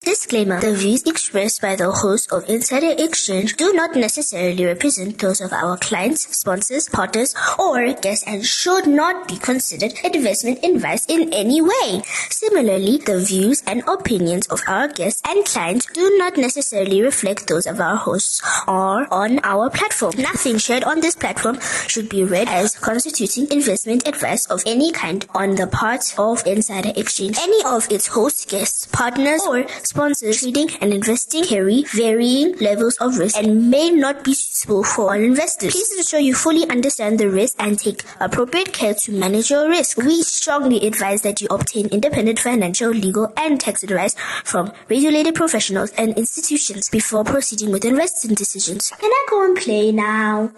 Disclaimer: the views expressed by the host of Insider Exchange do not necessarily represent those of our clients, sponsors, partners, or guests and should not be considered investment advice in any way. Similarly, the views and opinions of our guests and clients do not necessarily reflect those of our hosts or on our platform. Nothing shared on this platform should be read as constituting investment advice of any kind on the part of Insider Exchange. Any of its hosts, guests, partners, or sponsors trading and investing carry varying levels of risk and may not be suitable for all investors. Please ensure you fully understand the risk and take appropriate care to manage your risk. We strongly advise that you obtain independent financial, legal, and tax advice from regulated professionals and institutions before proceeding with investing decisions. Can I go and play now?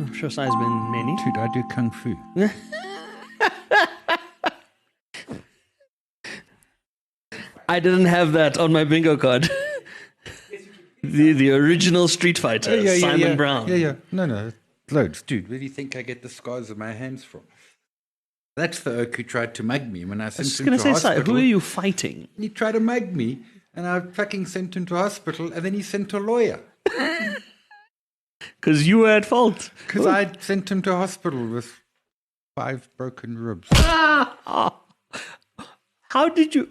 I'm sure Sai's been many. Dude, I do kung fu. I didn't have that on my bingo card. the original Street Fighter, Simon Brown. Yeah. No. Loads. Dude, where do you think I get the scars on my hands from? That's the oak who tried to mug me when I sent him to hospital. Sai, who are you fighting? He tried to mug me, and I fucking sent him to hospital, and then he sent a lawyer. Because you were at fault. Because I sent him to hospital with 5 broken ribs. How did you?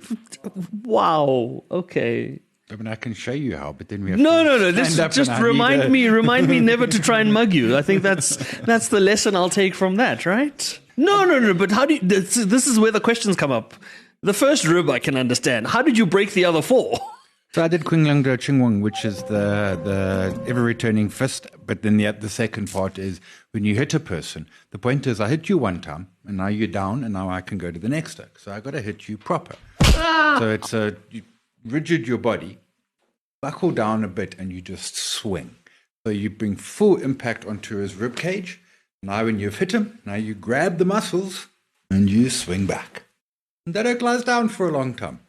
Wow. Okay. I mean, I can show you how, but then we have No. This just remind me never to try and mug you. I think that's the lesson I'll take from that, right? No. But how do you? This is where the questions come up. The first rib I can understand. How did you break the other 4? So I did Qinglong Do Qingwong, which is the ever-returning fist. But then the second part is when you hit a person, the point is I hit you one time, and now you're down, and now I can go to the next oak. So I got to hit you proper. So it's you rigid your body, buckle down a bit, and you just swing. So you bring full impact onto his rib cage. Now when you've hit him, now you grab the muscles, and you swing back. And that oak lies down for a long time.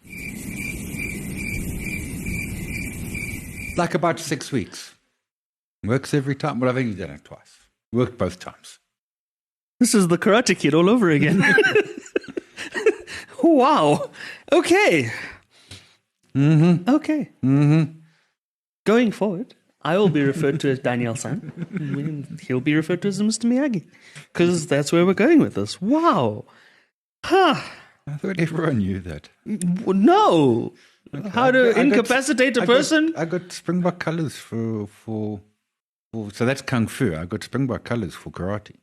Like about 6 weeks. Works every time. Well, I've only done it twice. Worked both times. This is the Karate Kid all over again. Wow. Okay. Mm-hmm. Okay. Mm-hmm. Going forward, I will be referred to as Daniel-san. He'll be referred to as Mr. Miyagi. Because that's where we're going with this. Wow. Huh. I thought everyone knew that. No. Okay. How to incapacitate a person? I got Springbok colors for so that's Kung Fu. I got Springbok colors for karate.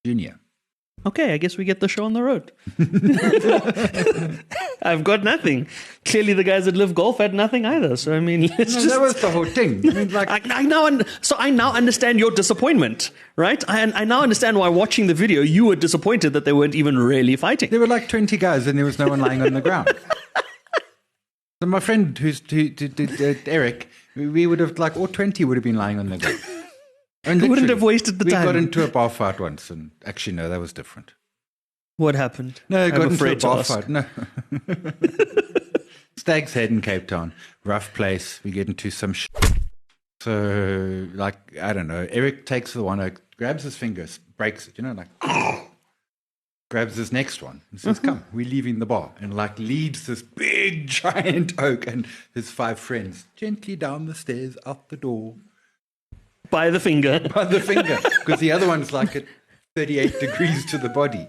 Junior. Okay, I guess we get the show on the road. I've got nothing. Clearly the guys at LIV Golf had nothing either. So, I mean, that was the whole thing. I mean, like, I now understand your disappointment, right? I now understand why watching the video, you were disappointed that they weren't even really fighting. There were like 20 guys and there was no one lying on the ground. So my friend who Eric, we would have all 20 would have been lying on the ground. And we wouldn't have wasted the time. We got into a bar fight once, and actually, no, that was different. What happened? No, got into a bar fight. No. Stag's Head in Cape Town, rough place. We get into some So, I don't know. Eric takes the one, grabs his fingers, breaks it, grabs his next one and says, come, we're leaving the bar. And leads this big, giant oak and his 5 friends gently down the stairs, out the door. By the finger. Because the other one's at 38 degrees to the body.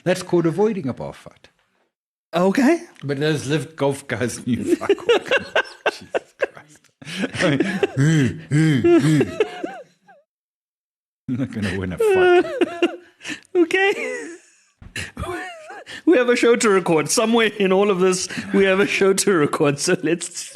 That's called avoiding a bar fight. Okay. But those LIV Golf guys knew fuck all. Jesus Christ. I'm not going to win a fight. Okay. We have a show to record. Somewhere in all of this, we have a show to record. So let's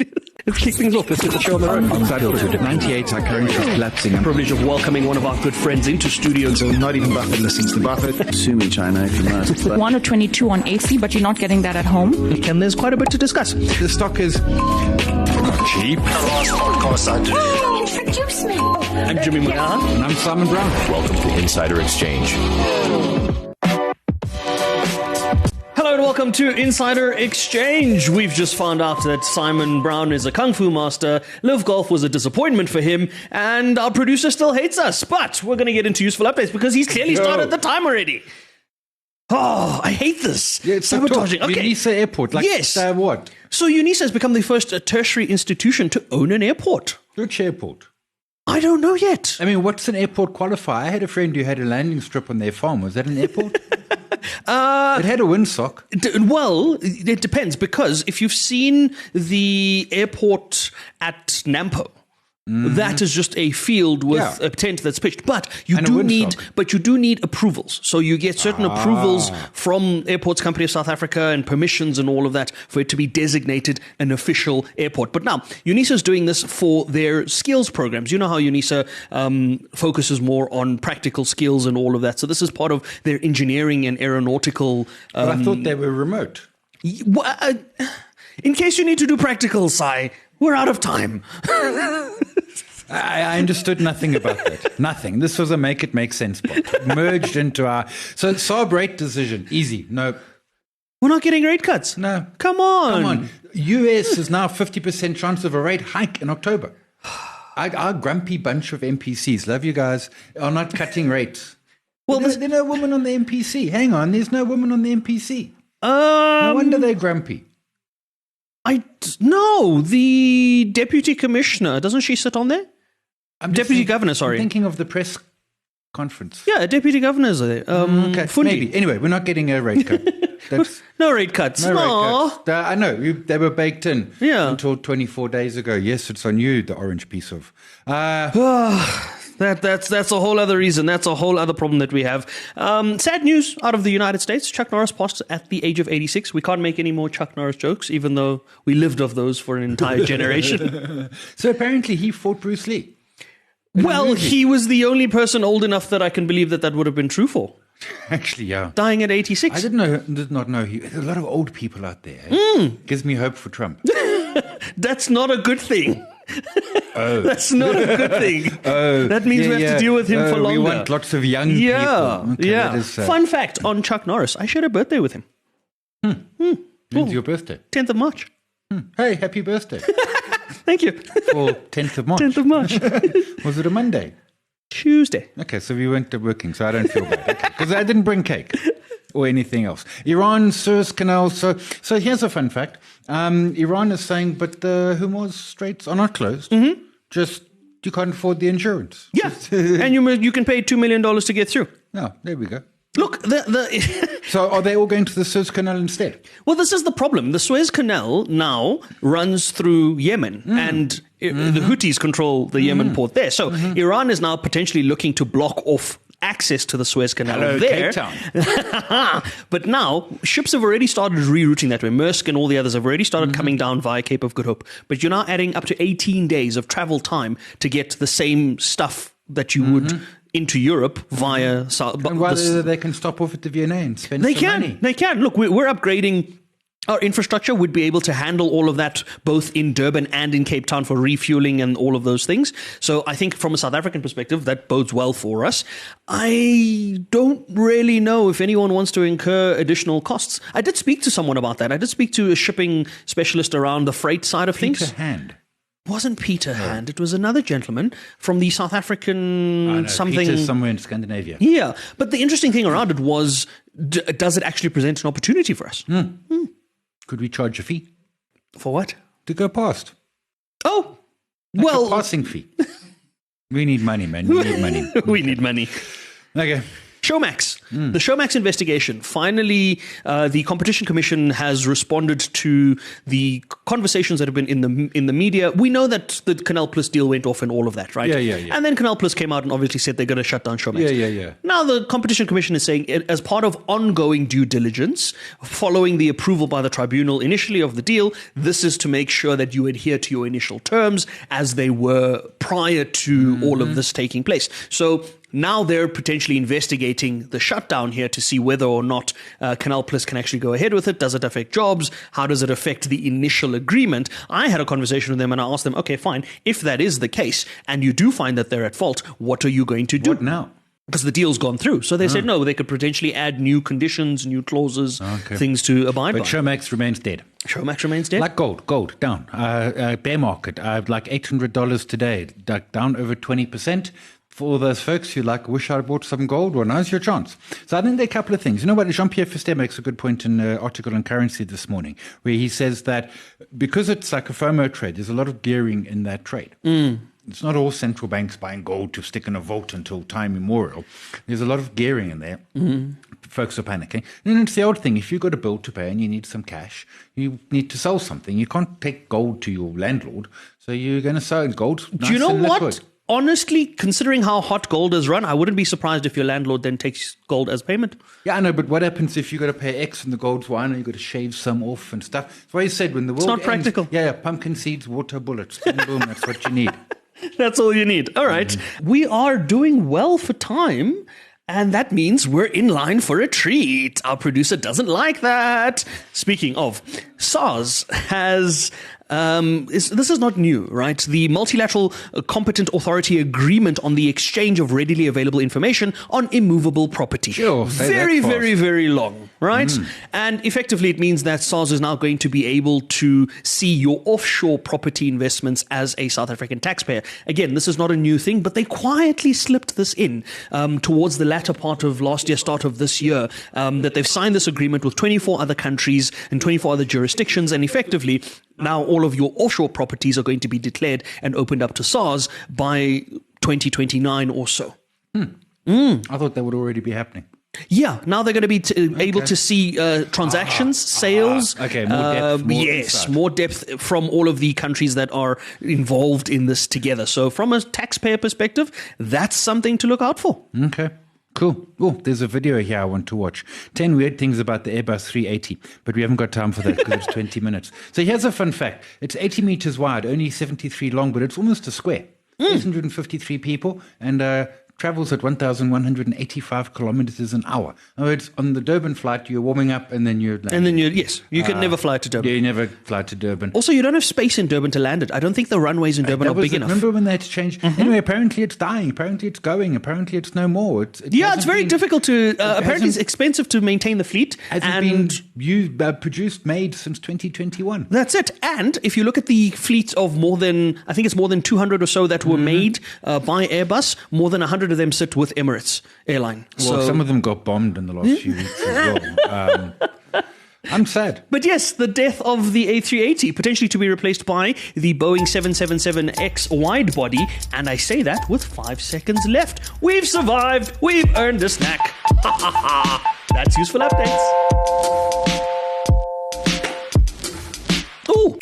kick things off. Let's get the show on the road. Unfiltered. 98 are currently collapsing. Privilege of welcoming one of our good friends into studio. So not even Buffett listens to Buffett. Sue me, China, if you must. 1 or 22 on AC, but you're not getting that at home. And there's quite a bit to discuss. The stock is cheap. Introduce me. I'm Jimmy Moya. And I'm Simon Brown. Welcome to Insider Exchange. Hello and welcome to Insider Exchange. We've just found out that Simon Brown is a kung fu master, LIV Golf was a disappointment for him, and our producer still hates us. But we're going to get into useful updates because he's clearly started the time already. Oh, I hate this. Yeah, it's sabotaging. Okay. Unisa Airport. Like, yes. What? So Unisa has become the first tertiary institution to own an airport. Which airport? I don't know yet. I mean, what's an airport qualifier? I had a friend who had a landing strip on their farm. Was that an airport? It had a windsock. Well, it depends, because if you've seen the airport at Nampo, that is just a field with a tent that's pitched. But you do need approvals. So you get certain approvals from Airports Company of South Africa and permissions and all of that for it to be designated an official airport. But now, Unisa is doing this for their skills programs. You know how Unisa focuses more on practical skills and all of that. So this is part of their engineering and aeronautical. But I thought they were remote. In case you need to do practical, Si, we're out of time. I understood nothing about that. Nothing. This was a make it make sense part. Merged into our... So SARB rate decision. Easy. No. We're not getting rate cuts. No. Come on. US is now 50% chance of a rate hike in October. Our grumpy bunch of MPCs, love you guys, are not cutting rates. Well, there's no woman on the MPC. Hang on. There's no woman on the MPC. No wonder they're grumpy. No, the deputy commissioner, doesn't she sit on there? Deputy governor, sorry. I'm thinking of the press conference. Yeah, deputy governors are there. Okay, maybe. Anyway, we're not getting a rate cut. No rate cuts. No rate cuts. I know, they were baked in until 24 days ago. Yes, it's on you, the orange piece of... That's a whole other reason. That's a whole other problem that we have. Sad news out of the United States. Chuck Norris passed at the age of 86. We can't make any more Chuck Norris jokes, even though we lived off those for an entire generation. So apparently he fought Bruce Lee. Well, he was the only person old enough that I can believe that would have been true for. Actually, yeah. Dying at 86. I did not know. There's a lot of old people out there. Gives me hope for Trump. That's not a good thing. That's not a good thing. That means we have to deal with him for longer. We want lots of young people. Okay, yeah. Fun fact on Chuck Norris. I shared a birthday with him. When's your birthday? 10th of March. Hey, happy birthday. Thank you. For 10th of March. 10th of March. Was it a Monday? Tuesday. Okay, so we went to working, so I don't feel bad. Because I didn't bring cake or anything else. Iran, Suez Canal. So here's a fun fact. Iran is saying, but the Hormuz Straits are not closed. Just you can't afford the insurance. Yeah, and you can pay $2 million to get through. Oh, there we go. Look, so are they all going to the Suez Canal instead? Well, this is the problem. The Suez Canal now runs through Yemen, and the Houthis control the Yemen port there. So Iran is now potentially looking to block off access to the Suez Canal there. Cape Town. But now, ships have already started rerouting that way. Maersk and all the others have already started coming down via Cape of Good Hope. But you're now adding up to 18 days of travel time to get the same stuff that you would into Europe via... And whether they can stop off at the V&A and spend some money. They can. Look, we're upgrading... Our infrastructure would be able to handle all of that both in Durban and in Cape Town for refueling and all of those things. So I think from a South African perspective, that bodes well for us. I don't really know if anyone wants to incur additional costs. I did speak to someone about that. I did speak to a shipping specialist around the freight side of things. Peter Hand. Wasn't Peter Hand. It was another gentleman from the South African something. Peter's somewhere in Scandinavia. Yeah. But the interesting thing around it was, does it actually present an opportunity for us? Could we charge a fee? For what? To go past. Oh, like a passing fee. We need money, man. We need money. We need money. Okay. Showmax. The Showmax investigation. Finally, the Competition Commission has responded to the conversations that have been in the media. We know that the Canal Plus deal went off and all of that, right? Yeah. And then Canal Plus came out and obviously said they're going to shut down Showmax. Yeah. Now the Competition Commission is saying, as part of ongoing due diligence, following the approval by the tribunal initially of the deal, this is to make sure that you adhere to your initial terms as they were prior to all of this taking place. So now they're potentially investigating the shutdown here to see whether or not Canal Plus can actually go ahead with it. Does it affect jobs? How does it affect the initial agreement? I had a conversation with them and I asked them, okay, fine. If that is the case and you do find that they're at fault, what are you going to do? What now? Because the deal's gone through. So they said, no, they could potentially add new conditions, new clauses, things to abide by. But Showmax remains dead. Showmax remains dead? Like gold, down. Bear market, like $800 today, down over 20%. for all those folks who wish I bought some gold, well, now's your chance. So I think there are a couple of things. You know what? Jean-Pierre Fistet makes a good point in an article on currency this morning, where he says that because it's like a FOMO trade, there's a lot of gearing in that trade. It's not all central banks buying gold to stick in a vault until time immemorial. There's a lot of gearing in there. Folks are panicking. And then it's the old thing. If you've got a bill to pay and you need some cash, you need to sell something. You can't take gold to your landlord. So you're going to sell gold. Do you know what? Honestly, considering how hot gold has run, I wouldn't be surprised if your landlord then takes gold as payment. Yeah, I know, but what happens if you've got to pay X and the gold's Y and you've got to shave some off and stuff? That's why he said when the world ends... It's not practical. Yeah, pumpkin seeds, water, bullets. Boom, boom, that's what you need. That's all you need. All right. We are doing well for time. And that means we're in line for a treat. Our producer doesn't like that. Speaking of, SARS has... this is not new, right? The Multilateral Competent Authority Agreement on the Exchange of Readily Available Information on Immovable Property. Sure, very, very, very long, right? And effectively, it means that SARS is now going to be able to see your offshore property investments as a South African taxpayer. Again, this is not a new thing, but they quietly slipped this in towards the latter part of last year, start of this year, that they've signed this agreement with 24 other countries and 24 other jurisdictions, and effectively, now all of your offshore properties are going to be declared and opened up to SARS by 2029 or so. I thought that would already be happening. Yeah, now they're going to be able to see transactions, sales. Okay, more depth. More depth from all of the countries that are involved in this together. So from a taxpayer perspective, that's something to look out for. Okay. Cool. Oh, there's a video here I want to watch. 10 weird things about the Airbus 380, but we haven't got time for that because it's 20 minutes. So here's a fun fact. It's 80 meters wide, only 73 long, but it's almost a square. 653 people and travels at 1,185 kilometers an hour. Oh, it's on the Durban flight, you're warming up and then you're landing. And then you can never fly to Durban. Yeah, you never fly to Durban. Also, you don't have space in Durban to land it. I don't think the runways in Durban are big enough. Remember when they had to change? Anyway, apparently it's dying. Apparently it's going. Apparently it's no more. It's very difficult to... apparently it's expensive to maintain the fleet. Hasn't been produced, made since 2021. That's it. And if you look at the fleet of more than 200 or so that were made by Airbus, more than 100 of them sit with Emirates airline. Well, some of them got bombed in the last few weeks as well. I'm sad. But yes, the death of the A380, potentially to be replaced by the Boeing 777X wide body. And I say that with 5 seconds left. We've survived. We've earned a snack. That's useful updates. Ooh.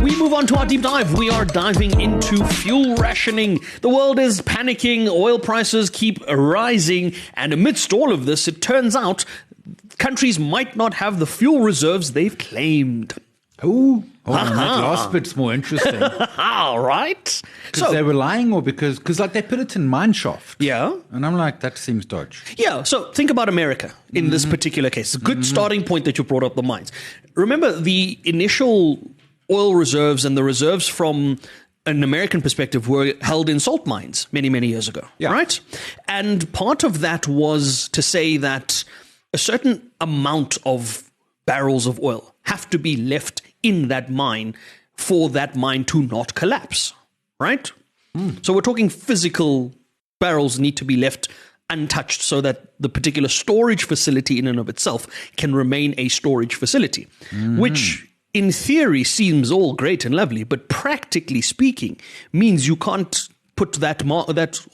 We move on to our deep dive. We are diving into fuel rationing. The world is panicking. Oil prices keep rising. And amidst all of this, it turns out countries might not have the fuel reserves they've claimed. Oh, that last bit's more interesting. All right. Because they were lying or because they put it in mine shaft. Yeah. And I'm like, that seems dodgy. Yeah. So think about America in this particular case. It's a good starting point that you brought up the mines. Remember the initial oil reserves and the reserves from an American perspective were held in salt mines many, many years ago, right? And part of that was to say that a certain amount of barrels of oil have to be left in that mine for that mine to not collapse, right? So we're talking physical barrels need to be left untouched so that the particular storage facility in and of itself can remain a storage facility, which in theory seems all great and lovely, but practically speaking means you can't put that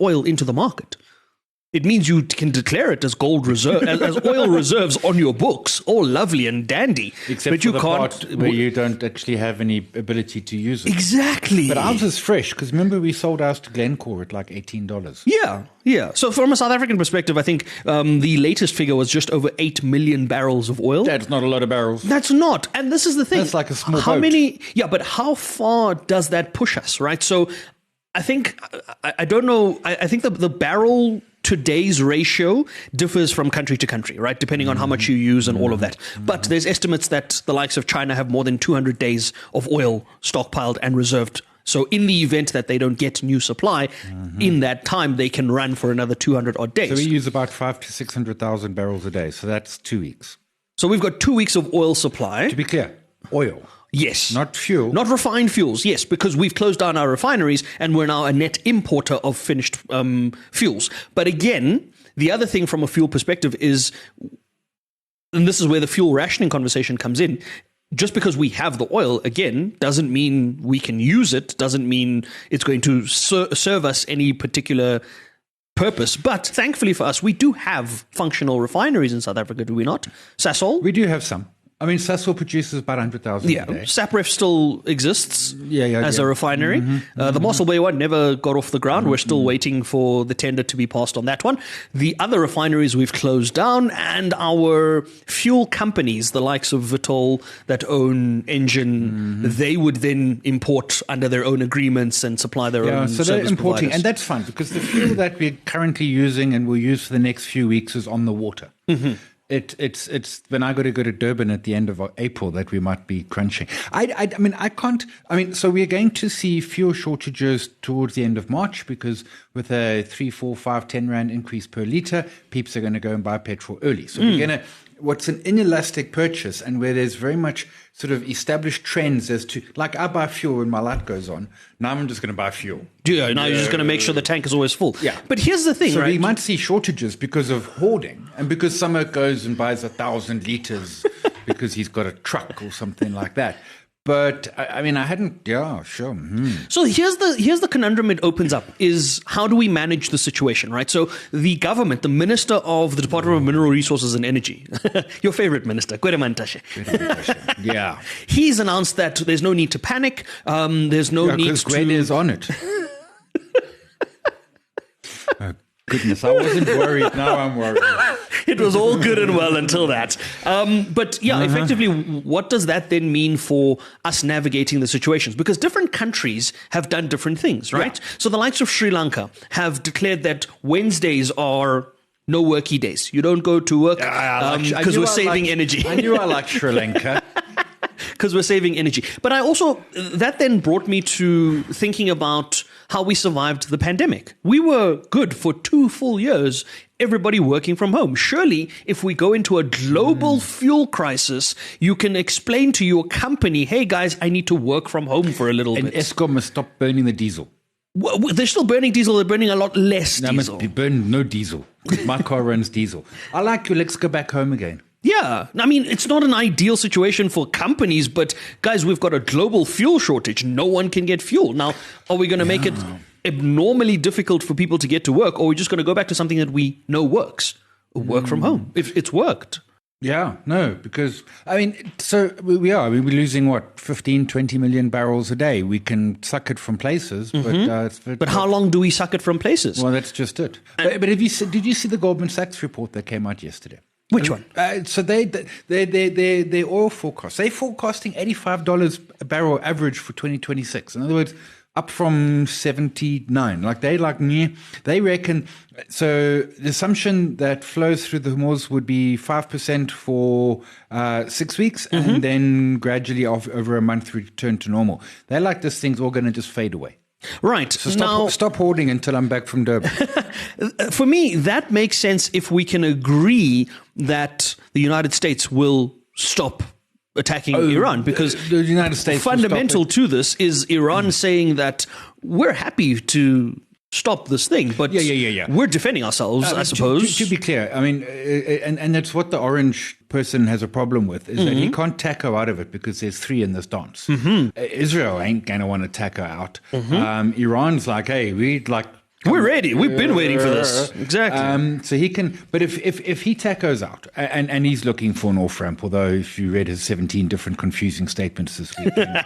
oil into the market. It means you can declare it as gold reserve, as oil reserves on your books, all lovely and dandy. Except but for you can't, part where you don't actually have any ability to use it. Exactly. But ours is fresh, because remember we sold ours to Glencore at like $18. Yeah. So from a South African perspective, I think the latest figure was just over 8 million barrels of oil. That's not a lot of barrels. That's not. And this is the thing. That's like a small boat. But how far does that push us, right? So I think, I don't know, I think the barrel today's ratio differs from country to country, right? Depending on how much you use and all of that. But there's estimates that the likes of China have more than 200 days of oil stockpiled and reserved. So in the event that they don't get new supply, in that time, they can run for another 200 odd days. So we use about 500 to 600,000 barrels a day. So that's 2 weeks. So we've got 2 weeks of oil supply. To be clear, oil. Yes. Not fuel. Not refined fuels, yes, because we've closed down our refineries and we're now a net importer of finished fuels. But again, the other thing from a fuel perspective is, and this is where the fuel rationing conversation comes in, just because we have the oil, again, doesn't mean we can use it, doesn't mean it's going to serve us any particular purpose. But thankfully for us, we do have functional refineries in South Africa, do we not? Sasol? We do have some. I mean, Sasol produces about 100,000 a day. Sapref still exists as a refinery. The Mossel Bay one never got off the ground. We're still waiting for the tender to be passed on that one. The other refineries we've closed down, and our fuel companies, the likes of Vitol that own Engine, they would then import under their own agreements and supply their own so they're service importing. providers. And that's fun because the fuel that we're currently using and will use for the next few weeks is on the water. It's when I got to go to Durban at the end of April that we might be crunching. So we're going to see fuel shortages towards the end of March because with a 3, 4, 5, 10 rand increase per litre, peeps are going to go and buy petrol early. So we're going to, what's an inelastic purchase and where there's very much sort of established trends as to, like I buy fuel when my light goes on. Now I'm just going to buy fuel. Yeah, now you're just going to make sure the tank is always full. Yeah. But here's the thing, so right? we might see shortages because of hoarding and because someone goes and buys 1,000 litres because he's got a truck or something like that. But I hadn't. Yeah, sure. So here's the conundrum it opens up is how do we manage the situation, right? So the government, the Minister of the Department of Mineral Resources and Energy, your favorite minister, Gwede Mantashe. Yeah, he's announced that there's no need to panic. There's no need to. Gwede is on it. Oh, goodness, I wasn't worried. Now I'm worried. It was all good and well until that. But yeah, effectively, what does that then mean for us navigating the situations? Because different countries have done different things, right? Yeah. So the likes of Sri Lanka have declared that Wednesdays are no worky days. You don't go to work because we're saving energy. I knew I liked Sri Lanka. Because we're saving energy. But that then brought me to thinking about how we survived the pandemic. We were good for 2 full years, everybody working from home. Surely, if we go into a global fuel crisis, you can explain to your company, hey guys, I need to work from home for a little bit. And Eskom must stop burning the diesel. Well, they're still burning diesel. They're burning a lot less diesel. Must be burn no diesel. My car runs diesel. I like you. Let's go back home again. Yeah. I mean, it's not an ideal situation for companies, but guys, we've got a global fuel shortage. No one can get fuel. Now, are we going to make it abnormally difficult for people to get to work, or are we just going to go back to something that we know works? Work from home. If it's worked. Yeah, no, because, so we are. We're losing, 15, 20 million barrels a day. We can suck it from places, but how long do we suck it from places? Well, that's just it. But did you see the Goldman Sachs report that came out yesterday? Which one? So their oil forecast. They're forecasting $85 a barrel average for 2026. In other words, up from 79. They reckon. So the assumption that flows through the Hormuz would be 5% for 6 weeks, and then gradually over a month return to normal. They're like this thing's all going to just fade away. Right. So stop hoarding until I'm back from Durban. For me, that makes sense if we can agree that the United States will stop attacking Iran, because the United States fundamental to this is Iran saying that we're happy to stop this thing, but we're defending ourselves, I suppose. To be clear, and that's what the orange person has a problem with, is that he can't tackle out of it because there's 3 in this dance. Israel ain't going to want to tackle out. Iran's like, hey, we're ready. We've been waiting for this. Exactly. So he can, but if he tackles out, and he's looking for an off-ramp, although if you read his 17 different confusing statements this weekend,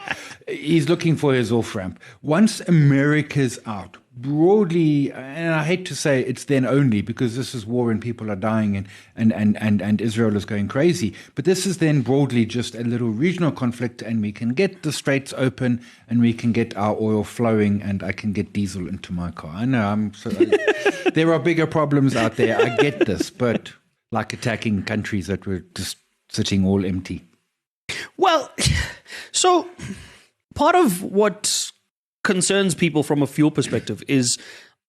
he's looking for his off-ramp. Once America's out, broadly, and I hate to say it's then only because this is war and people are dying and Israel is going crazy, but this is then broadly just a little regional conflict, and we can get the straits open and we can get our oil flowing and I can get diesel into my car. I know there are bigger problems out there. I get this, but like attacking countries that were just sitting all empty. Well, so part of what concerns people from a fuel perspective is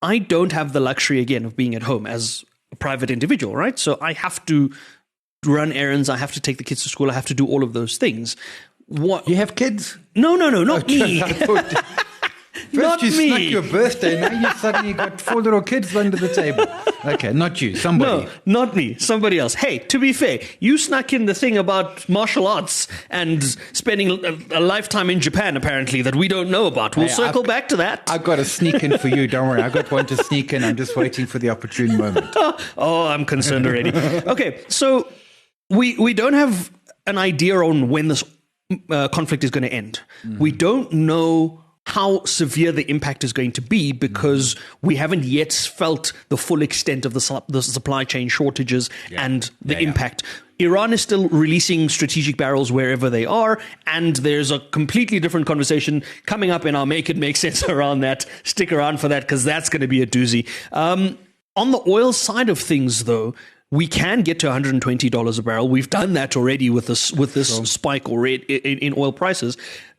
I don't have the luxury again of being at home as a private individual, right? So I have to run errands, I have to take the kids to school, I have to do all of those things. What? You have kids? No, not me. First Not you me. snuck your birthday, now you suddenly got 4 little kids under the table. Okay, not you, somebody. No, not me. Somebody else. Hey, to be fair, you snuck in the thing about martial arts and spending a lifetime in Japan, apparently, that we don't know about. We'll circle back to that. I've got a sneak in for you, don't worry. I've got one to sneak in. I'm just waiting for the opportune moment. Oh, I'm concerned already. Okay, so we don't have an idea on when this conflict is going to end. We don't know how severe the impact is going to be because we haven't yet felt the full extent of the supply chain shortages and the impact. Iran is still releasing strategic barrels wherever they are, and there's a completely different conversation coming up in our Make It Make Sense around that. Stick around for that because that's going to be a doozy. On the oil side of things, though, we can get to $120 a barrel. We've done that already with this spike already in oil prices.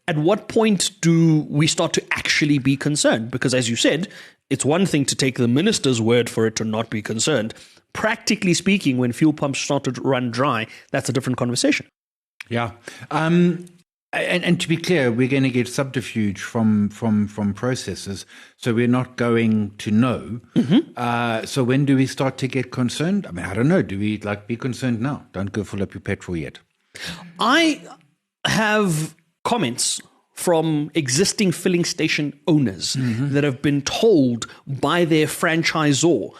At what point do we start to actually be concerned? Because as you said, it's one thing to take the minister's word for it to not be concerned. Practically speaking, when fuel pumps started to run dry, that's a different conversation. Yeah. And to be clear, we're going to get subterfuge from processors, so we're not going to know. So when do we start to get concerned? I mean, I don't know. Do we be concerned now? Don't go fill up your petrol yet. I have comments from existing filling station owners that have been told by their franchisor,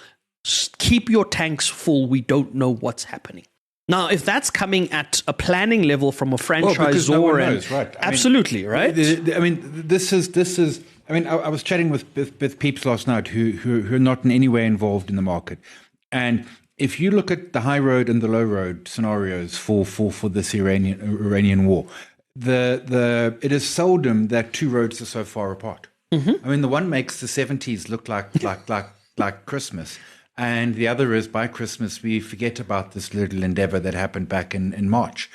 keep your tanks full, we don't know what's happening. Now, if that's coming at a planning level from a franchisor, no one knows, right? Absolutely, right? I mean, this is. I mean, I was chatting with peeps last night who are not in any way involved in the market, and if you look at the high road and the low road scenarios for this Iranian war, it is seldom that two roads are so far apart. I mean, the one makes the 70s look like Christmas. And the other is by Christmas, we forget about this little endeavor that happened back in March.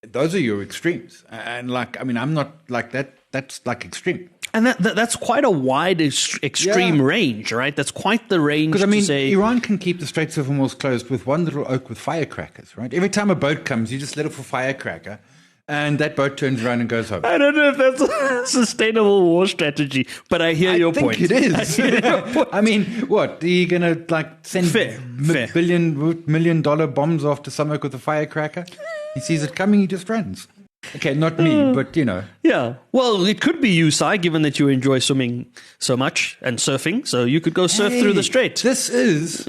Those are your extremes. And I'm not like that. That's like extreme. And that's quite a wide extreme range, right? That's quite the range. Because, to say Iran can keep the Straits of Hormuz closed with one little oak with firecrackers, right? Every time a boat comes, you just let off a firecracker. And that boat turns around and goes home. I don't know if that's a sustainable war strategy, but I hear your point. I think it is. I mean, what? Are you going to send million dollar bombs after someone with a firecracker? He sees it coming, he just runs. Okay, not me, but Yeah. Well, it could be you, Sai, given that you enjoy swimming so much and surfing. So you could go surf through the strait. This is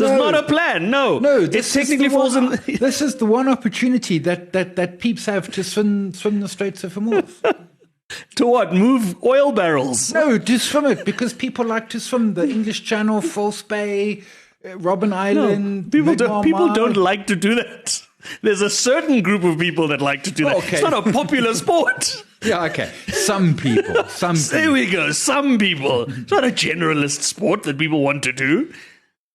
not a plan. No, it technically falls in. This is the one opportunity that peeps have to swim the Straits of Hormuz. To what? Move oil barrels? No, to swim it because people like to swim the English Channel, False Bay, Robben Island. No, people don't like to do that. There's a certain group of people that like to do that. Okay. It's not a popular sport. Yeah, okay. Some people. There we go. Some people. It's not a generalist sport that people want to do.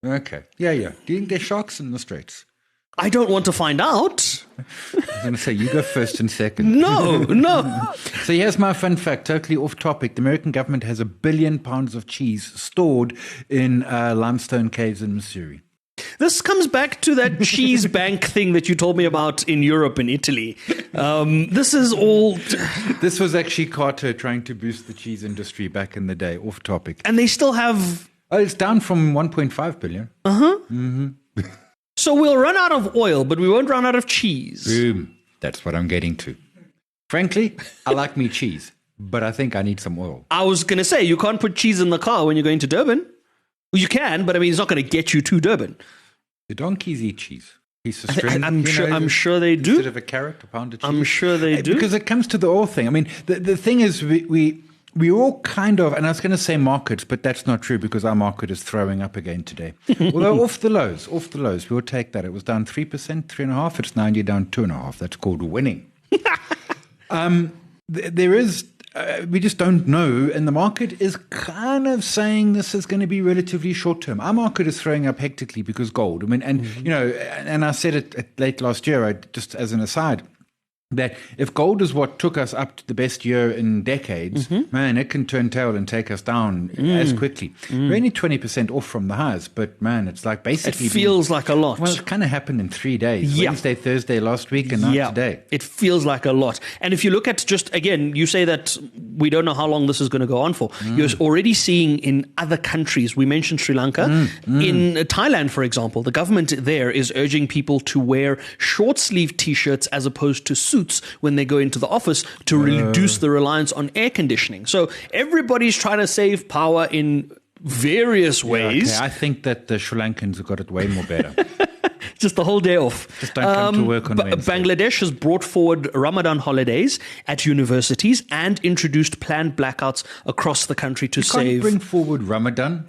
Okay. Yeah. Do you think there's sharks in the Straits? I don't want to find out. I was going to say, you go first and second. No. So here's my fun fact, totally off topic. The American government has 1 billion pounds of cheese stored in limestone caves in Missouri. This comes back to that cheese bank thing that you told me about in Europe and Italy. This is all... This was actually Carter trying to boost the cheese industry back in the day, off topic. And they still have... Oh, it's down from 1.5 billion. So we'll run out of oil, but we won't run out of cheese. Boom. That's what I'm getting to. Frankly, I like me cheese, but I think I need some oil. I was going to say, you can't put cheese in the car when you're going to Durban. Well, you can, but it's not going to get you to Durban. The donkeys eat chease. Piece of string. I'm sure they do. Instead of a carrot, a pound of cheese. I'm sure they do. Because it comes to the oil thing. I mean, the thing is, we all kind of, and I was going to say market, but that's not true because our market is throwing up again today. Although off the lows, we'll take that. It was down 3%, 3.5%. It's now you're down 2.5%. That's called winning. There is... we just don't know, and the market is kind of saying this is going to be relatively short term. Our market is throwing up hectically because gold. I mean, and I said it late last year. Just as an aside, that if gold is what took us up to the best year in decades, man, it can turn tail and take us down as quickly. We're only 20% off from the highs, but man, it's like basically... It feels like a lot. Well, it kind of happened in 3 days. Yeah. Wednesday, Thursday last week, and now today. It feels like a lot. And if you look at just, again, you say that we don't know how long this is going to go on for. You're already seeing in other countries, we mentioned Sri Lanka, in Thailand, for example, the government there is urging people to wear short-sleeve T-shirts as opposed to suits when they go into the office to reduce the reliance on air conditioning. So everybody's trying to save power in various ways. Okay. I think that the Sri Lankans have got it way more better. Just the whole day off. Just don't come to work on Wednesday. Bangladesh has brought forward Ramadan holidays at universities and introduced planned blackouts across the country to save... You can't bring forward Ramadan.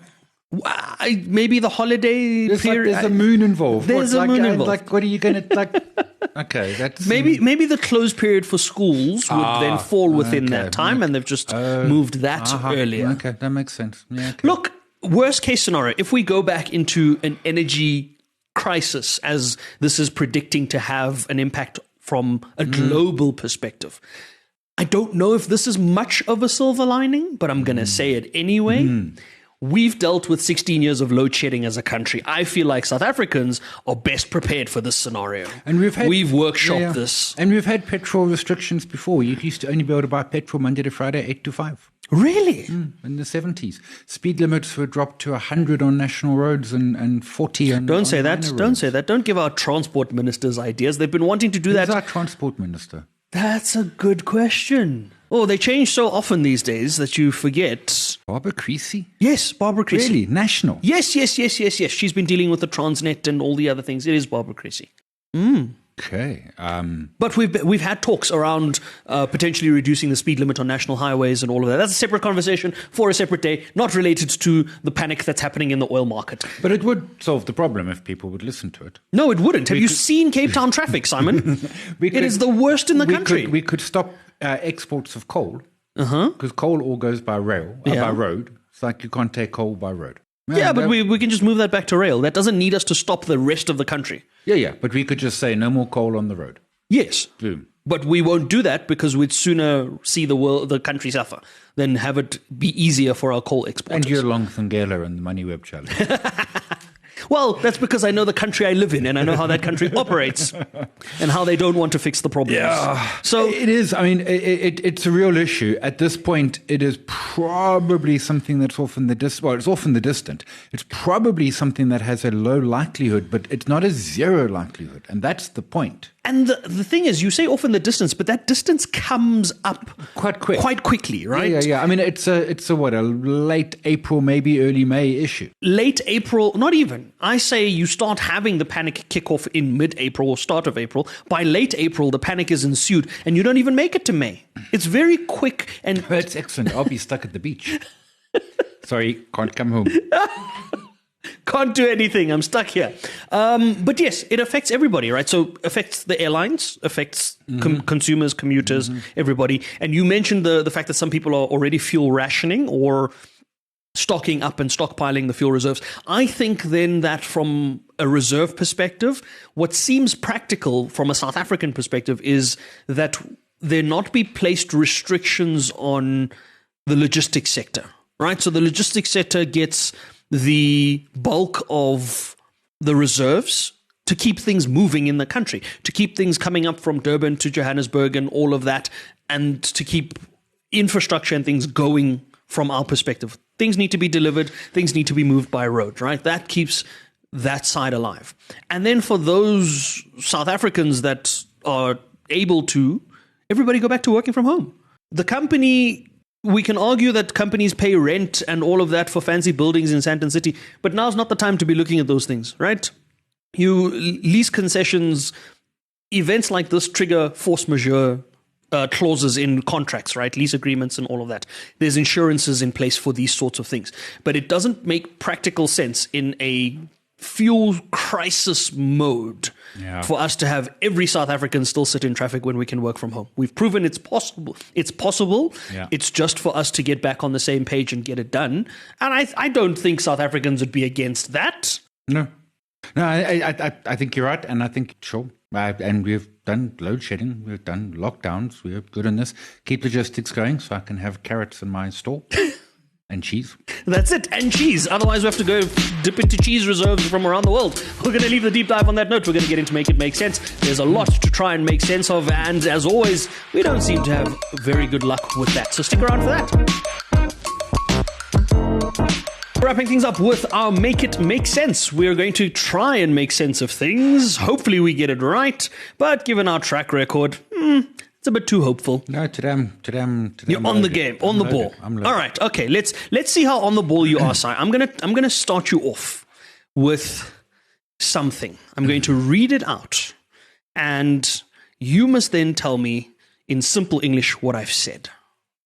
Maybe the holiday period. There's a moon involved. There's a moon involved. Like, what are you going to like? Okay, that's maybe the closed period for schools would then fall within that time, and they've just moved that earlier. Okay, that makes sense. Yeah, okay. Look, worst case scenario, if we go back into an energy crisis, as this is predicting to have an impact from a global perspective, I don't know if this is much of a silver lining, but I'm going to say it anyway. We've dealt with 16 years of load shedding as a country. I feel like South Africans are best prepared for this scenario. And we've workshopped this. And we've had petrol restrictions before. You used to only be able to buy petrol Monday to Friday, 8 to 5. Really? In the 70s. Speed limits were dropped to 100 on national roads and 40 on Don't say that. roads. Don't say that. Don't give our transport ministers ideas. They've been wanting to do that. Who's our transport minister? That's a good question. Oh, they change so often these days that you forget. Barbara Creasy? Yes, Barbara Creasy. Really? National? Yes. She's been dealing with the Transnet and all the other things. It is Barbara Creasy. Okay. But we've had talks around potentially reducing the speed limit on national highways and all of that. That's a separate conversation for a separate day, not related to the panic that's happening in the oil market. But it would solve the problem if people would listen to it. No, it wouldn't. Have you seen Cape Town traffic, Simon? It is the worst in the country. We could stop exports of coal because coal all goes by rail, by road. It's like you can't take coal by road. Man, but we can just move that back to rail. That doesn't need us to stop the rest of the country. Yeah, but we could just say no more coal on the road. Yes. Boom. But we won't do that because we'd sooner see the country suffer than have it be easier for our coal exporters. And you're along Thungela and the Money Web Challenge. Well, that's because I know the country I live in and I know how that country operates and how they don't want to fix the problems. Yeah. So it is. I mean, it's a real issue. At this point, it is probably something that's off in the it's off in the distant. It's probably something that has a low likelihood, but it's not a zero likelihood. And that's the point. And the thing is, you say off in the distance, but that distance comes up quite quickly, right? Yeah. I mean, it's a late April, maybe early May issue. Late April, not even. I say you start having the panic kick off in mid-April or start of April. By late April, the panic is ensued, and you don't even make it to May. It's very quick. And that's excellent. I'll be stuck at the beach. Sorry, can't come home. Can't do anything. I'm stuck here. But yes, it affects everybody, right? So affects the airlines, affects consumers, commuters, everybody. And you mentioned the fact that some people are already fuel rationing or stocking up and stockpiling the fuel reserves. I think then that from a reserve perspective, what seems practical from a South African perspective is that there not be placed restrictions on the logistics sector, right? So the logistics sector gets the bulk of the reserves to keep things moving in the country, to keep things coming up from Durban to Johannesburg and all of that, and to keep infrastructure and things going from our perspective. Things need to be delivered, things need to be moved by road, right? That keeps that side alive. And then for those South Africans that are able to, everybody go back to working from home. The company... We can argue that companies pay rent and all of that for fancy buildings in Sandton City, but now's not the time to be looking at those things, right? You lease concessions, events like this trigger force majeure clauses in contracts, right? Lease agreements and all of that. There's insurances in place for these sorts of things. But it doesn't make practical sense in a fuel crisis mode for us to have every South African still sit in traffic when we can work from home. We've proven it's possible. It's possible. Yeah. It's just for us to get back on the same page and get it done. And I don't think South Africans would be against that. No. No, I think you're right, and I think, sure. And we've done load shedding, we've done lockdowns, we're good on this. Keep logistics going so I can have carrots in my store. And cheese. That's it, and cheese. Otherwise, we have to go dip into cheese reserves from around the world. We're going to leave the deep dive on that note. We're going to get into Make It Make Sense. There's a lot to try and make sense of, and as always, we don't seem to have very good luck with that. So stick around for that. Wrapping things up with our Make It Make Sense. We're going to try and make sense of things. Hopefully we get it right, but given our track record, it's a bit too hopeful. No, today I'm You're on the game, on the ball. I'm loaded. All right, okay. Let's see how on the ball you are, Si. I'm gonna start you off with something. I'm going to read it out, and you must then tell me in simple English what I've said.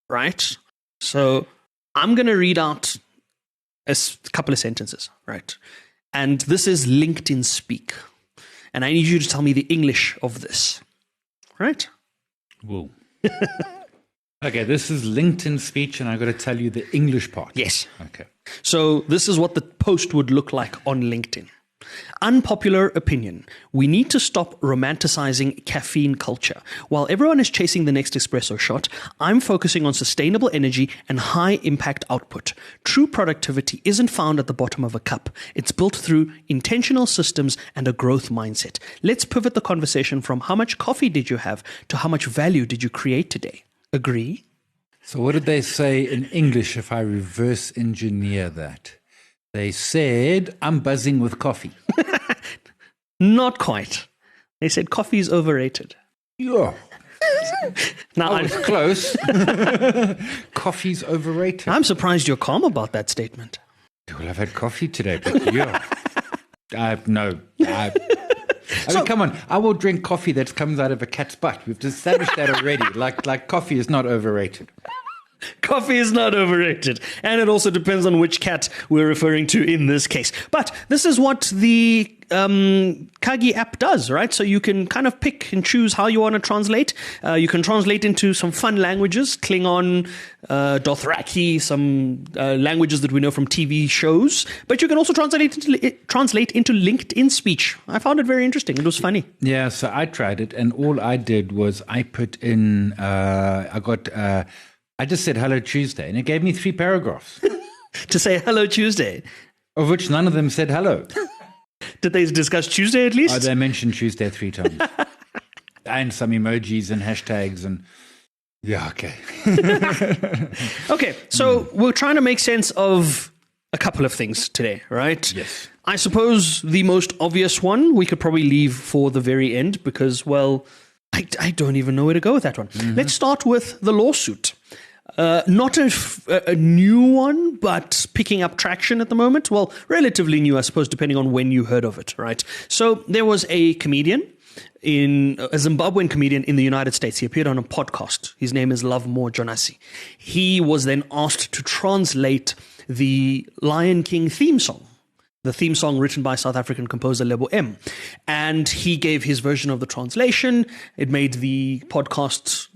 Right? So I'm gonna read out a couple of sentences. Right? And this is LinkedIn speak, and I need you to tell me the English of this. Right? Whoa. Okay, this is LinkedIn speech, and I've got to tell you the English part. Yes. Okay. So this is what the post would look like on LinkedIn. Unpopular opinion. We need to stop romanticizing caffeine culture. While everyone is chasing the next espresso shot, I'm focusing on sustainable energy and high impact output. True productivity isn't found at the bottom of a cup. It's built through intentional systems and a growth mindset. Let's pivot the conversation from how much coffee did you have to how much value did you create today? Agree? So what did they say in English if I reverse engineer that? They said, I'm buzzing with coffee. Not quite. They said coffee is overrated. Yeah. Now, I was close. Coffee's overrated. I'm surprised you're calm about that statement. Well, I've had coffee today, but yeah. No. I mean, come on. I will drink coffee that comes out of a cat's butt. We've established that already. Like coffee is not overrated. Coffee is not overrated. And it also depends on which cat we're referring to in this case. But this is what the Kagi app does, right? So you can kind of pick and choose how you want to translate. You can translate into some fun languages, Klingon, Dothraki, some languages that we know from TV shows. But you can also translate into LinkedIn speech. I found it very interesting. It was funny. Yeah, so I tried it, and all I did was I put in, I just said hello Tuesday, and it gave me 3 paragraphs. To say hello Tuesday. Of which none of them said hello. Did they discuss Tuesday at least? Oh, they mentioned Tuesday 3 times. And some emojis and hashtags and... Yeah, okay. Okay, so we're trying to make sense of a couple of things today, right? Yes. I suppose the most obvious one we could probably leave for the very end because, well, I don't even know where to go with that one. Mm-hmm. Let's start with the lawsuit. Not a new one, but picking up traction at the moment. Well, relatively new, I suppose, depending on when you heard of it, right? So there was a comedian, a Zimbabwean comedian in the United States. He appeared on a podcast. His name is Love More Jonasi. He was then asked to translate the Lion King theme song. The theme song written by South African composer Lebo M. And he gave his version of the translation. It made the podcast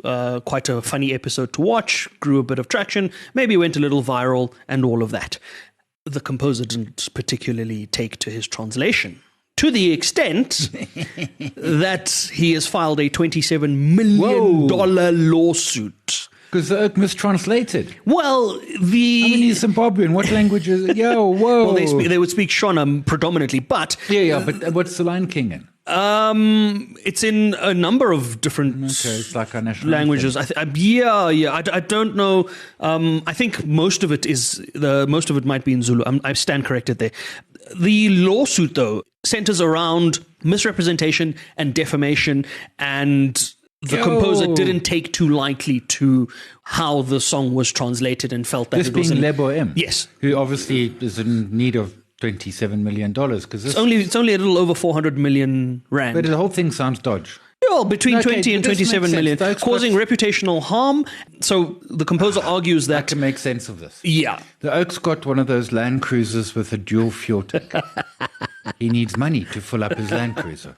quite a funny episode to watch, grew a bit of traction, maybe went a little viral and all of that. The composer didn't particularly take to his translation, to the extent that he has filed a $27 million lawsuit. Because the Oak mistranslated. Well, I mean, he's Zimbabwean. What language is it? Yo, whoa. Well, they would speak Shona predominantly, but... Yeah, but what's the Lion King in? It's in a number of different it's like our national languages. I don't know. I think most of it might be in Zulu. I stand corrected there. The lawsuit, though, centers around misrepresentation and defamation, and the composer didn't take too lightly to how the song was translated and felt that this it was... being Lebo M. Yes. Who obviously is in need of $27 million. Because it's only a little over 400 million rand. But the whole thing sounds dodge. Well, between 20 and 27 million, causing reputational harm. So the composer argues that... to make sense of this. Yeah. The Oak's got one of those Land Cruisers with a dual fuel tank. He needs money to fill up his Land Cruiser.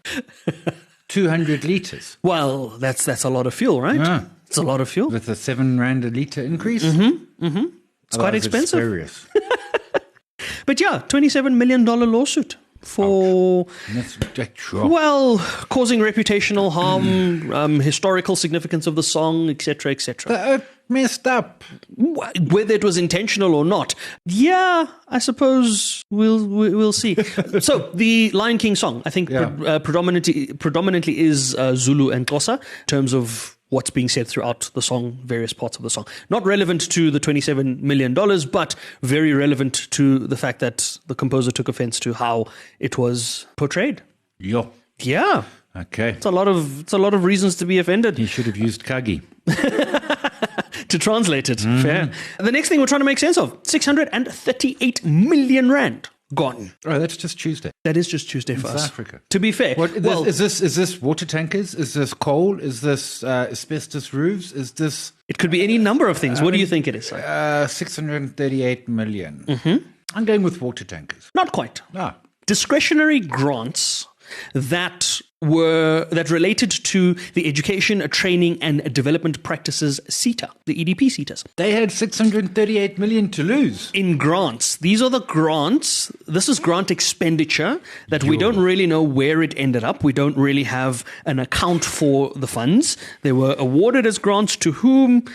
200 litres. Well, that's a lot of fuel, right? Yeah. It's a lot of fuel. With a 7 rand a litre increase. Mm-hmm. Mm-hmm. It's quite expensive. But yeah, $27 million lawsuit. for, Sure. well, causing reputational harm, historical significance of the song, etc., etc. Messed up. Whether it was intentional or not, yeah, I suppose we'll see. So the Lion King song, I think, predominantly is Zulu and Xhosa in terms of what's being said throughout the song, various parts of the song. Not relevant to the $27 million, but very relevant to the fact that the composer took offense to how it was portrayed. Yo. Yeah. Okay. It's a lot of reasons to be offended. He should have used Kagi. To translate it. Fair. The next thing we're trying to make sense of, 638 million rand gone. Oh, that's just Tuesday. That is just Tuesday for us. South Africa. To be fair. Is this water tankers? Is this coal? Is this asbestos roofs? Is this... It could be any number of things. What do you think it is? 638 million. I'm going with water tankers. Not quite. Ah. Discretionary grants that related to the Education, Training and Development Practices SETA, the EDP SETAs. They had 638 million to lose. In grants. These are the grants. This is grant expenditure that we don't really know where it ended up. We don't really have an account for the funds. They were awarded as grants to whom,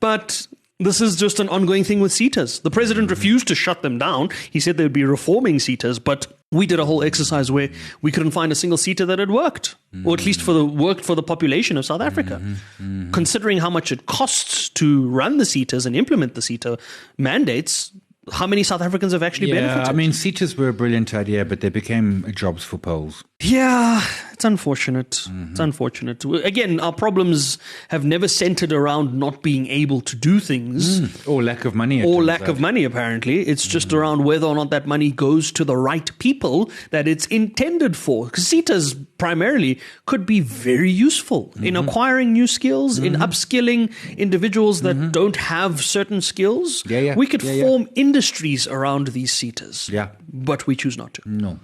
but... This is just an ongoing thing with SETAs. The president refused to shut them down. He said they would be reforming SETAs, but we did a whole exercise where we couldn't find a single SETA that had worked, or at least worked for the population of South Africa. Considering how much it costs to run the SETAs and implement the SETA mandates, how many South Africans have actually benefited? I mean, SETAs were a brilliant idea, but they became jobs for Poles. Yeah, it's unfortunate. It's unfortunate. Again, our problems have never centered around not being able to do things. Or lack of money. Of money, apparently. It's just around whether or not that money goes to the right people that it's intended for. Because SETAs primarily could be very useful in acquiring new skills, in upskilling individuals that don't have certain skills. We could form industries around these SETAs. Yeah. But we choose not to. No.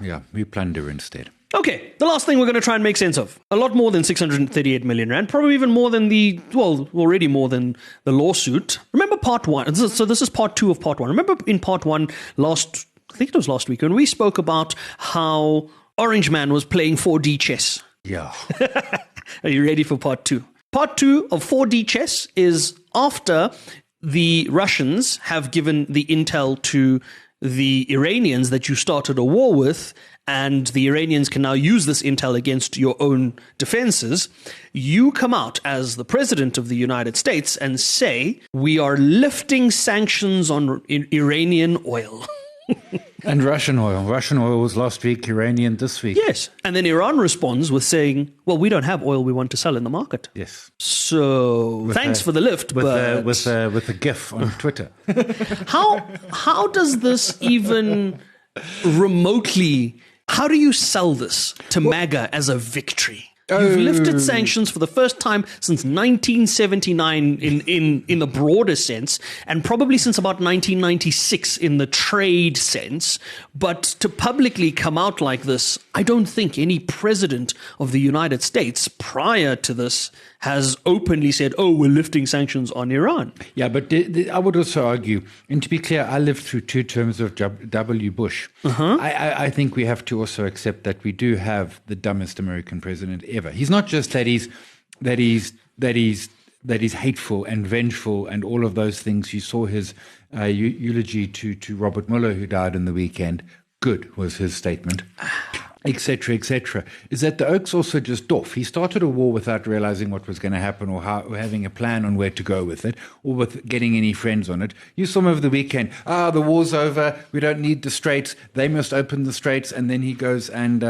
Yeah, we plunder instead. Okay, the last thing we're going to try and make sense of. A lot more than 638 million rand, probably even more than already more than the lawsuit. Remember part one? So this is part two of part one. Remember in part one I think it was last week, when we spoke about how Orange Man was playing 4D chess. Yeah. Are you ready for part two? Part two of 4D chess is after the Russians have given the intel to the Iranians that you started a war with, and the Iranians can now use this intel against your own defenses, you come out as the president of the United States and say, we are lifting sanctions on Iranian oil. And Russian oil. Russian oil was last week, Iranian this week. Yes. And then Iran responds with saying, well, we don't have oil we want to sell in the market. Yes. So thanks for the lift. With a GIF on Twitter. How does this even remotely, how do you sell this to MAGA as a victory? You've lifted sanctions for the first time since 1979 in the broader sense, and probably since about 1996 in the trade sense. But to publicly come out like this, I don't think any president of the United States prior to this has openly said, oh, we're lifting sanctions on Iran. Yeah, but I would also argue, and to be clear, I lived through 2 terms of W. Bush. I think we have to also accept that we do have the dumbest American president ever. He's not just that he's hateful and vengeful and all of those things. You saw his eulogy to Robert Mueller, who died in the weekend. Good was his statement. Etc., etc. Is that the Oaks also just doff? He started a war without realizing what was going to happen or having a plan on where to go with it or with getting any friends on it. You saw him over the weekend. The war's over. We don't need the straits. They must open the straits. And then he goes and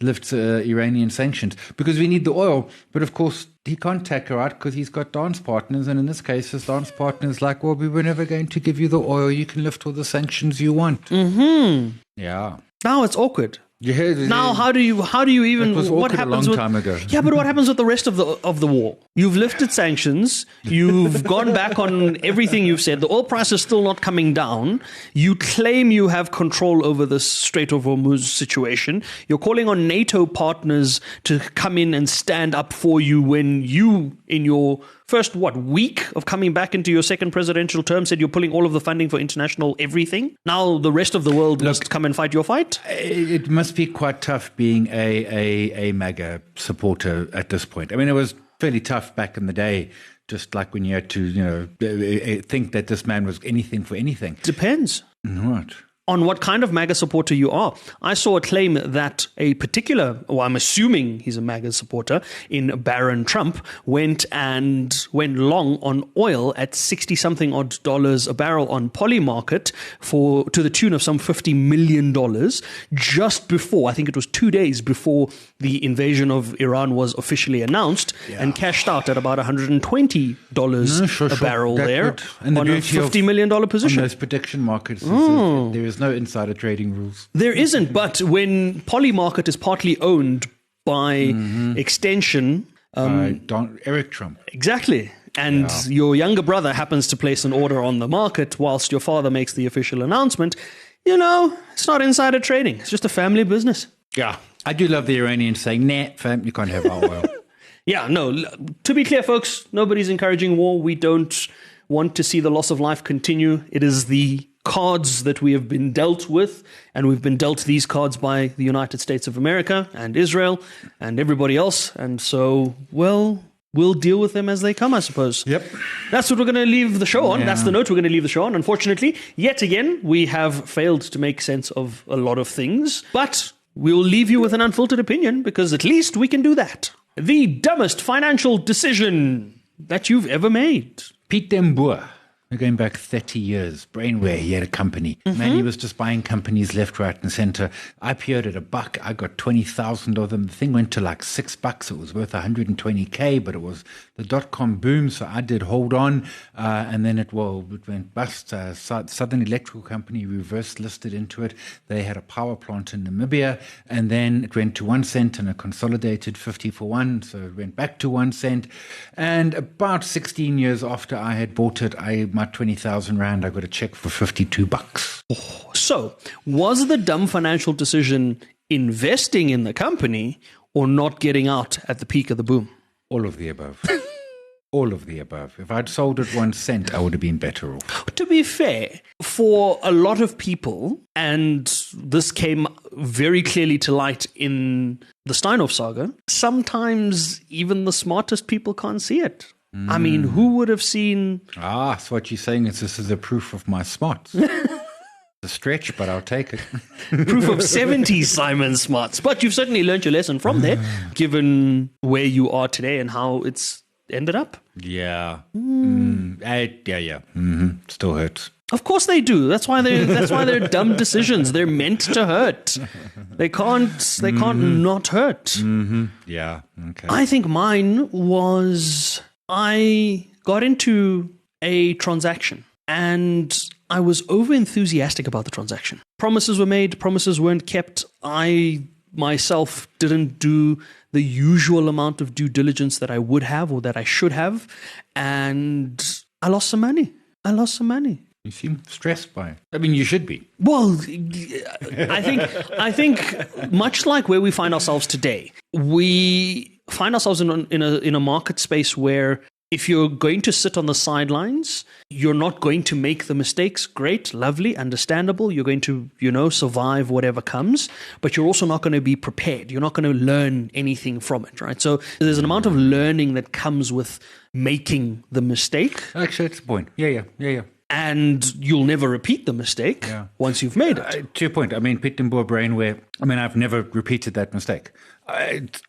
lifts Iranian sanctions because we need the oil. But of course, he can't take her out because he's got dance partners. And in this case, his dance partner's like, well, we were never going to give you the oil. You can lift all the sanctions you want. Yeah. Now it's awkward. Now, how do you even? It was what happens a long time ago. Yeah, but what happens with the rest of the war? You've lifted sanctions. You've gone back on everything you've said. The oil price is still not coming down. You claim you have control over this Strait of Hormuz situation. You're calling on NATO partners to come in and stand up for you when you, in your first, week of coming back into your second presidential term said you're pulling all of the funding for international everything. Now the rest of the world must come and fight your fight? It must be quite tough being a MAGA supporter at this point. I mean, it was fairly tough back in the day, just like when you had to, think that this man was anything for anything. Depends. What? On what kind of MAGA supporter you are. I saw a claim that a particular, I'm assuming he's a MAGA supporter, in Baron Trump, went long on oil at $60-something odd a barrel on Polymarket to the tune of some $50 million just before, I think it was 2 days before the invasion of Iran was officially announced, and cashed out at about $120 a barrel there on a $50 million position. On those prediction markets, there is no insider trading rules. There isn't, but when Polymarket is partly owned by extension... Eric Trump. Exactly. And your younger brother happens to place an order on the market whilst your father makes the official announcement, it's not insider trading. It's just a family business. Yeah. I do love the Iranians saying, nah, fam, you can't have our oil. Yeah, no. To be clear, folks, nobody's encouraging war. We don't want to see the loss of life continue. It is the cards that we have been dealt with, and we've been dealt these cards by the United States of America and Israel and everybody else. And so, we'll deal with them as they come, I suppose. Yep. That's what we're going to leave the show on. Yeah. That's the note we're going to leave the show on. Unfortunately, yet again, we have failed to make sense of a lot of things, but we'll leave you with an unfiltered opinion because at least we can do that. The dumbest financial decision that you've ever made. Piet den Boer. We're going back 30 years. Brainware, he had a company. Man, he was just buying companies left, right, and center. IPO'd at $1. I got 20,000 of them. The thing went to like $6. It was worth 120K, but it was the dot-com boom, so I did hold on. And then it went bust. Southern Electrical Company reverse listed into it. They had a power plant in Namibia, and then it went to 1 cent and a consolidated 50 for 1, so it went back to 1 cent. And about 16 years after I had bought it, my 20,000 Rand, I got a check for $52. So, was the dumb financial decision investing in the company or not getting out at the peak of the boom? All of the above. All of the above. If I'd sold it 1 cent, I would have been better off. To be fair, for a lot of people, and this came very clearly to light in the Steinhoff saga, sometimes even the smartest people can't see it. I mean, who would have seen... So what you're saying is this is a proof of my smarts. It's a stretch, but I'll take it. Proof of 70s Simon smarts. But you've certainly learned your lesson from there, given where you are today and how it's ended up. Yeah. Still hurts. Of course they do. That's why they're dumb decisions. They're meant to hurt. They can't not hurt. Mm-hmm. Yeah. Okay. I think mine was... I got into a transaction and I was over enthusiastic about the transaction. Promises were made, promises weren't kept. I myself didn't do the usual amount of due diligence that I would have or that I should have. And I lost some money. You seem stressed by it. I mean, you should be. Well, I think much like where we find ourselves today, we find ourselves in a market space where if you're going to sit on the sidelines, you're not going to make the mistakes. Great, lovely, understandable. You're going to, survive whatever comes, but you're also not going to be prepared. You're not going to learn anything from it, right? So there's an amount of learning that comes with making the mistake. Actually, that's the point. Yeah. And you'll never repeat the mistake once you've made it. To your point, I mean, Piet den Boer brainware, I've never repeated that mistake. It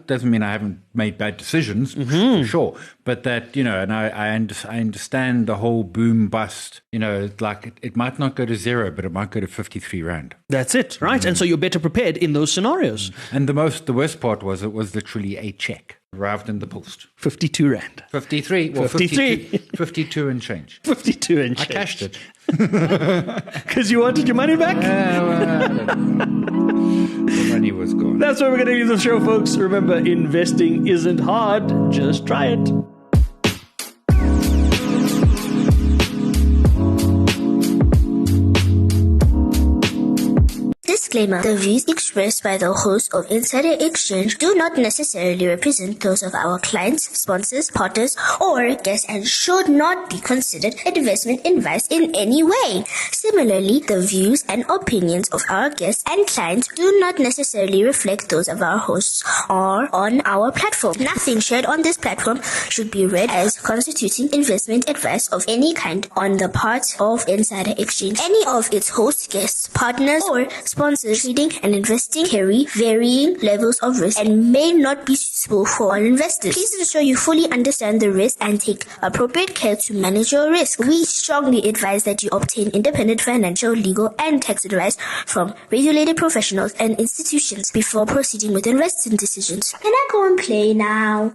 doesn't mean I haven't made bad decisions, for sure. But that, and I understand the whole boom bust, like it might not go to 0, but it might go to 53 Rand. That's it, right? And so you're better prepared in those scenarios. And the worst part was it was literally a check arrived in the post. 52 Rand. 53. Well, 52 and change. 52 and change. I cashed it. Because you wanted your money back? The money was gone. That's where we're going to leave the show, folks. Remember, investing isn't hard. Just try it. This Disclaimer. The views expressed by the host of Insider Exchange do not necessarily represent those of our clients, sponsors, partners, or guests and should not be considered investment advice in any way. Similarly, the views and opinions of our guests and clients do not necessarily reflect those of our hosts or on our platform. Nothing shared on this platform should be read as constituting investment advice of any kind on the part of Insider Exchange. Any of its hosts, guests, partners, or sponsors trading and investing carry varying levels of risk and may not be suitable for all investors. Please ensure you fully understand the risk and take appropriate care to manage your risk. We strongly advise that you obtain independent financial, legal, and tax advice from regulated professionals and institutions before proceeding with investing decisions. Can I go and play now?